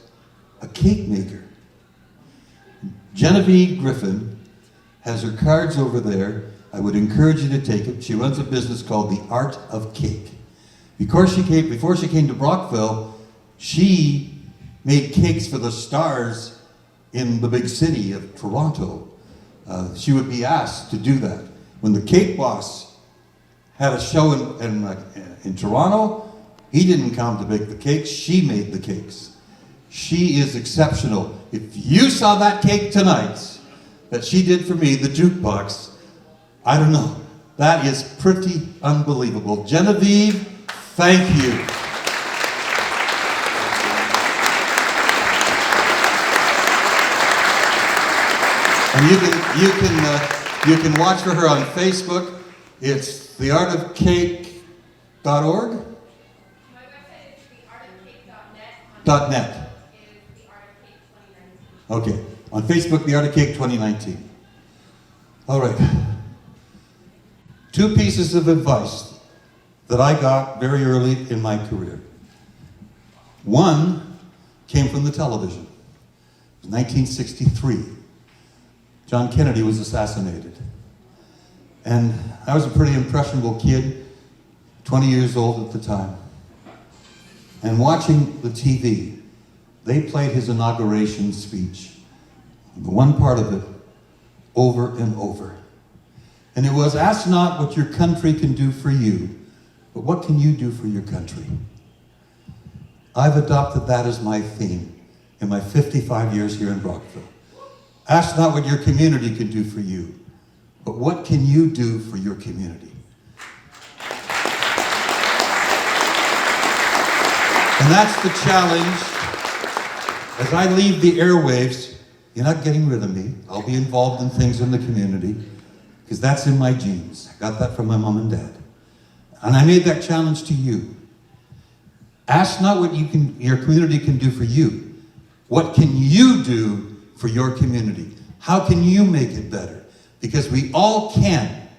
a cake maker. Genevieve Griffin has her cards over there. I would encourage you to take it. She runs a business called The Art of Cake. Before she came to Brockville, she made cakes for the stars in the big city of Toronto. She would be asked to do that. When the Cake Boss had a show in Toronto, he didn't come to bake the cakes, she made the cakes. She is exceptional. If you saw that cake tonight that she did for me, the jukebox, I don't know. That is pretty unbelievable. Genevieve, thank you. And you can watch for her on Facebook. It's theartofcake.org. My website is theartofcake.net. .net. Okay, on Facebook, The Art of Cake 2019. All right. 2 pieces of advice that I got very early in my career. One came from the television. It was 1963. John Kennedy was assassinated. And I was a pretty impressionable kid, 20 years old at the time. And watching the TV, they played his inauguration speech, the one part of it, over and over. And it was, ask not what your country can do for you, but what can you do for your country? I've adopted that as my theme in my 55 years here in Brockville. Ask not what your community can do for you, but what can you do for your community? And that's the challenge. As I leave the airwaves, you're not getting rid of me. I'll be involved in things in the community, because that's in my genes. I got that from my mom and dad. And I made that challenge to you. Ask not what your community can do for you. What can you do for your community? How can you make it better? Because we all can.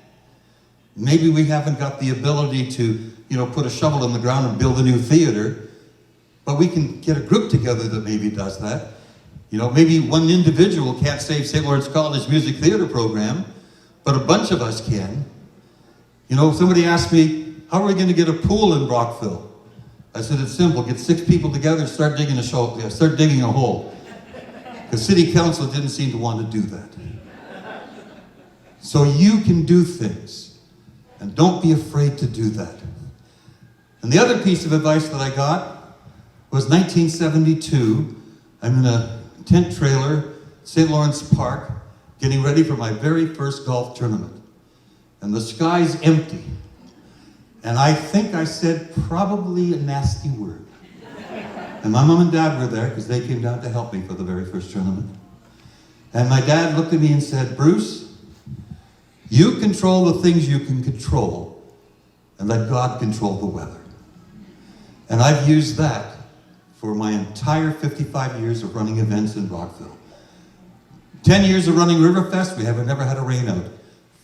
Maybe we haven't got the ability to, put a shovel in the ground and build a new theater, but we can get a group together that maybe does that. Maybe one individual can't save St. Lawrence College Music Theater program, but a bunch of us can. Somebody asked me, how are we going to get a pool in Brockville? I said, it's simple. Get 6 people together, start digging a hole. The city council didn't seem to want to do that. So you can do things, and don't be afraid to do that. And the other piece of advice that I got was 1972. I'm in a tent trailer, St. Lawrence Park, getting ready for my very first golf tournament. And the sky's empty. And I think I said probably a nasty word. And my mom and dad were there because they came down to help me for the very first tournament. And my dad looked at me and said, Bruce, you control the things you can control and let God control the weather. And I've used that for my entire 55 years of running events in Brockville. 10 years of running Riverfest, we have never had a rain out.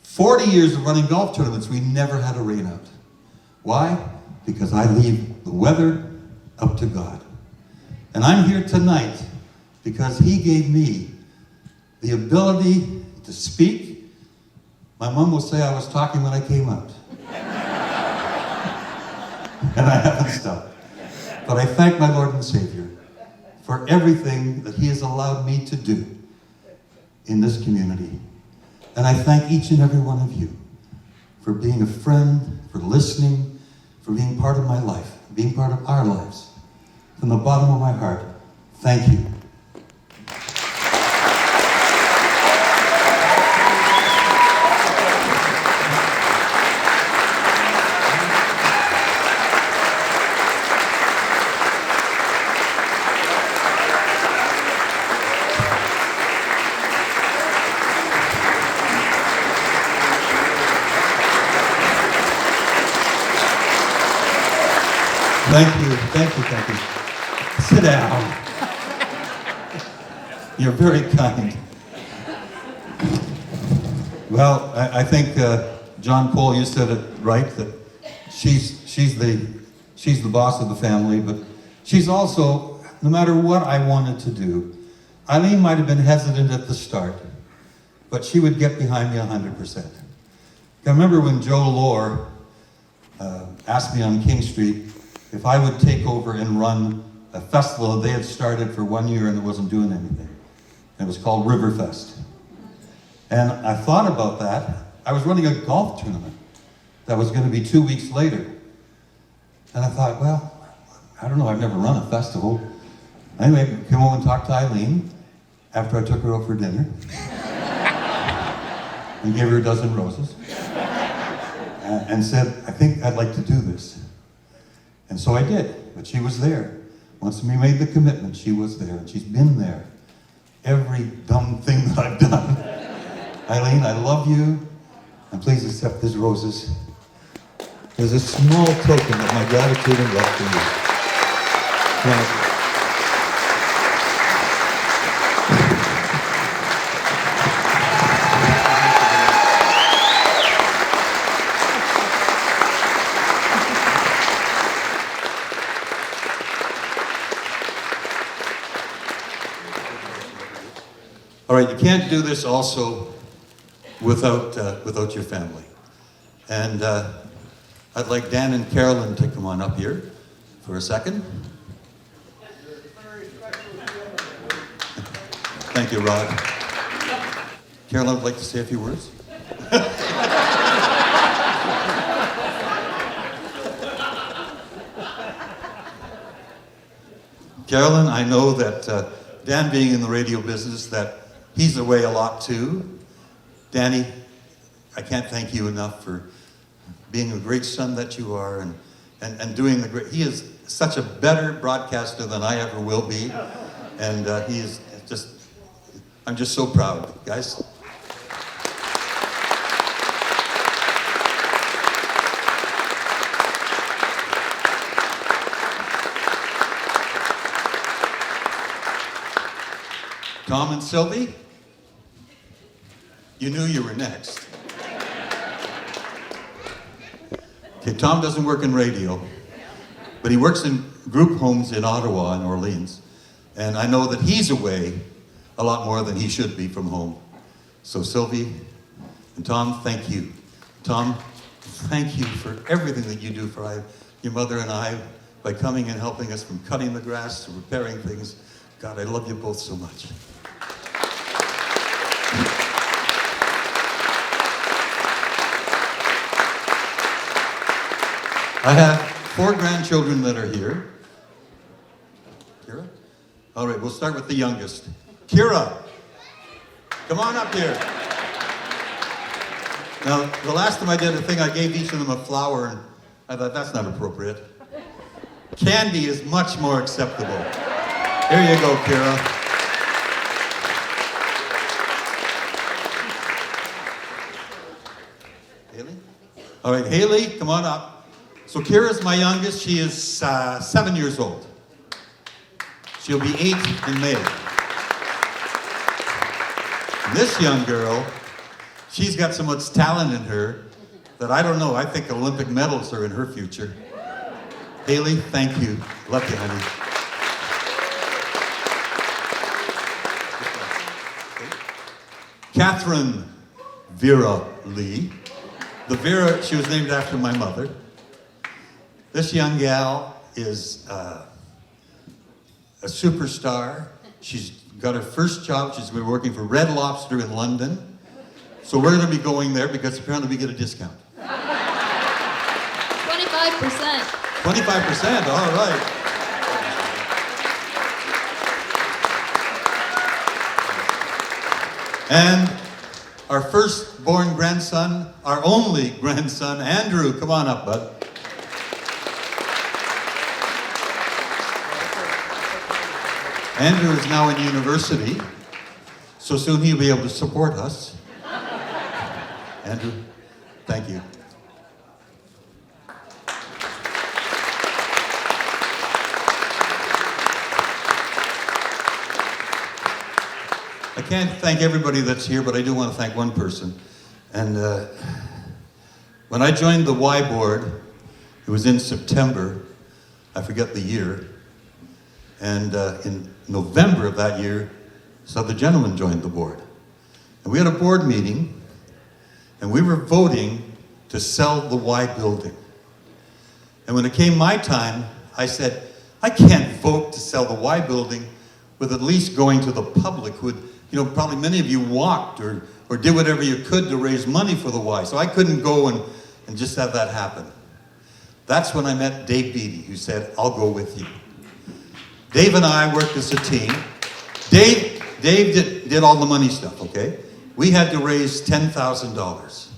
40 years of running golf tournaments, we never had a rain out. Why? Because I leave the weather up to God. And I'm here tonight because He gave me the ability to speak. My mom will say I was talking when I came out. And I haven't stopped. But I thank my Lord and Savior for everything that He has allowed me to do in this community. And I thank each and every one of you for being a friend, for listening, for being part of my life, being part of our lives. From the bottom of my heart, thank you. Thank you. Sit down. You're very kind. Well, I think John Cole, you said it right, that she's the boss of the family, but she's also, no matter what I wanted to do, Eileen might have been hesitant at the start, but she would get behind me 100%. I remember when Joe Lohr asked me on King Street if I would take over and run a festival they had started for 1 year and it wasn't doing anything. It was called Riverfest. And I thought about that. I was running a golf tournament that was going to be 2 weeks later. And I thought, well, I don't know, I've never run a festival. Anyway, I came home and talked to Eileen after I took her out for dinner. And gave her a dozen roses. And said, I think I'd like to do this. And so I did, but she was there. Once we made the commitment, she was there, and she's been there. Every dumb thing that I've done. Eileen, I love you, and please accept these roses as a small token of my gratitude and love for you. Now, all right, you can't do this also without your family. And I'd like Dan and Carolyn to come on up here for a second. Thank you, Rod. Carolyn would like to say a few words. Carolyn, I know that Dan being in the radio business, that he's away a lot too. Danny, I can't thank you enough for being a great son that you are and doing the great, he is such a better broadcaster than I ever will be. And he is just, I'm just so proud, guys. Tom and Sylvie, you knew you were next. Okay, Tom doesn't work in radio, but he works in group homes in Ottawa and Orleans. And I know that he's away a lot more than he should be from home. So Sylvie and Tom, thank you. Tom, thank you for everything that you do for your mother and I by coming and helping us from cutting the grass to repairing things. God, I love you both so much. I have 4 grandchildren that are here. Kira? All right, we'll start with the youngest. Kira, come on up here. Now, the last time I did a thing, I gave each of them a flower, and I thought that's not appropriate. Candy is much more acceptable. Here you go, Kira. Haley? All right, Haley, come on up. So Kira's my youngest. She is 7 years old. She'll be 8 in May. And this young girl, she's got so much talent in her that I don't know, I think Olympic medals are in her future. Haley, thank you. Love you, honey. Catherine Vera Lee. The Vera, she was named after my mother. This young gal is a superstar. She's got her first job. She's been working for Red Lobster in London. So we're going to be going there because apparently we get a discount. 25%. 25%, all right. And our firstborn grandson, our only grandson, Andrew, come on up, bud. Andrew is now in university, so soon he'll be able to support us. Andrew, thank you. I can't thank everybody that's here, but I do want to thank one person. And when I joined the Y board, it was in September, I forget the year, and in November of that year, this other gentleman joined the board. And we had a board meeting, and we were voting to sell the Y building. And when it came my time, I said, I can't vote to sell the Y building with at least going to the public who would, probably many of you walked or did whatever you could to raise money for the Y. So I couldn't go and just have that happen. That's when I met Dave Beattie, who said, I'll go with you. Dave and I worked as a team. Dave did all the money stuff, okay? We had to raise $10,000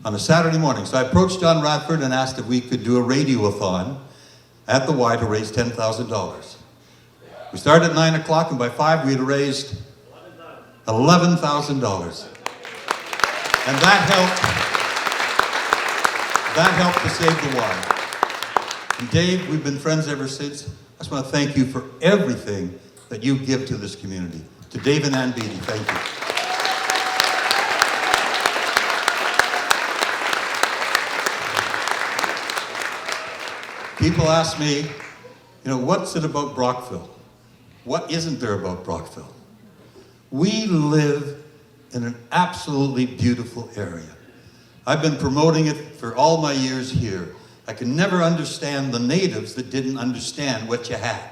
on a Saturday morning. So I approached John Radford and asked if we could do a radio-a-thon at the Y to raise $10,000. We started at 9 o'clock, and by 5 we had raised $11,000. And that helped to save the Y. And Dave, we've been friends ever since. I just want to thank you for everything that you give to this community. To Dave and Ann Beattie, thank you. People ask me, what's it about Brockville? What isn't there about Brockville? We live in an absolutely beautiful area. I've been promoting it for all my years here. I can never understand the natives that didn't understand what you had.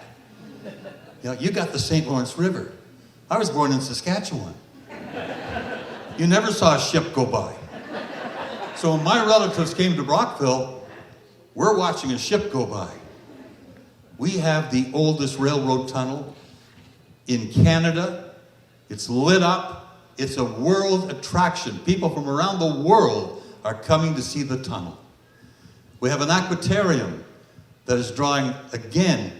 You got the St. Lawrence River. I was born in Saskatchewan. You never saw a ship go by. So when my relatives came to Brockville, we're watching a ship go by. We have the oldest railroad tunnel in Canada. It's lit up. It's a world attraction. People from around the world are coming to see the tunnel. We have an aquarium that is drawing, again,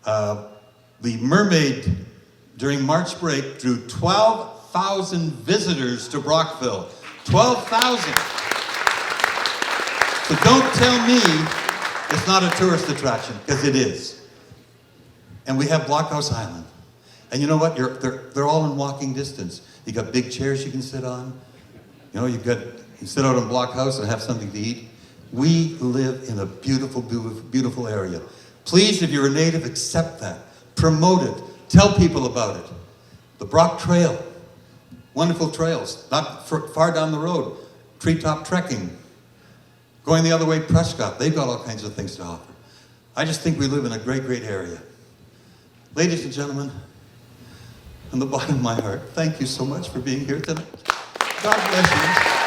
the Mermaid during March break drew 12,000 visitors to Brockville. 12,000. So don't tell me it's not a tourist attraction, because it is. And we have Blockhouse Island. And you know what? They're all in walking distance. You got big chairs you can sit on. You sit out on Blockhouse and have something to eat. We live in a beautiful, beautiful, beautiful area. Please, if you're a native, accept that. Promote it. Tell people about it. The Brock Trail. Wonderful trails. Not far down the road. Treetop trekking. Going the other way, Prescott. They've got all kinds of things to offer. I just think we live in a great, great area. Ladies and gentlemen, from the bottom of my heart, thank you so much for being here tonight. God bless you.